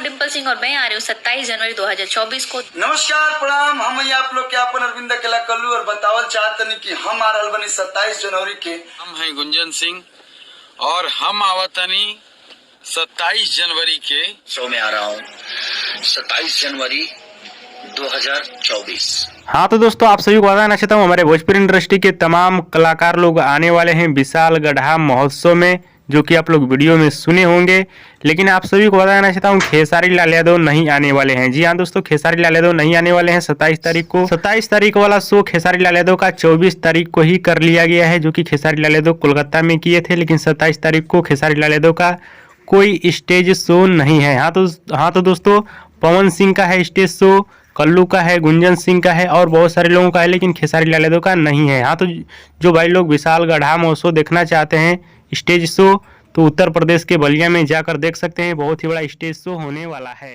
हूँ डिम्पल सिंह और मैं आ रही हूँ 27 जनवरी 2024 को। नमस्कार प्रणाम, हम आप लोग के अपन अरविंद अकेला कल्लू और बतावल चाहतनी कि हम आ रहल बनी 27 जनवरी के। हम हैं गुंजन सिंह और हम आवतनी 27 जनवरी के शो में आ रहा हूँ 27 जनवरी 2024। हाँ तो दोस्तों, आप सभी को बताना चाहता हूँ हमारे भोजपुरी इंडस्ट्री के तमाम कलाकार लोग आने वाले हैं विशाल गढ़ा महोत्सव में, जो कि आप लोग वीडियो में सुने होंगे। लेकिन आप सभी को बताना चाहता हूँ खेसारी लाल यादव नहीं आने वाले हैं। जी हाँ दोस्तों, खेसारी लाल यादव नहीं आने वाले हैं 27 तारीख को। 27 तारीख वाला शो खेसारी लाल यादव का 24 तारीख को ही कर लिया गया है, जो कि खेसारी लाल यादव कोलकाता में किए थे। लेकिन 27 तारीख को खेसारी लाल यादव का कोई स्टेज शो नहीं है। हाँ तो दोस्तों, पवन सिंह का है स्टेज शो, कल्लू का है, गुंजन सिंह का है और बहुत सारे लोगों का है, लेकिन खेसारी लाल यादव का नहीं है। हाँ तो जो भाई लोग विशाल गढ़ा महोत्सव देखना चाहते हैं स्टेज शो, तो उत्तर प्रदेश के बलिया में जाकर देख सकते हैं। बहुत ही बड़ा स्टेज शो होने वाला है।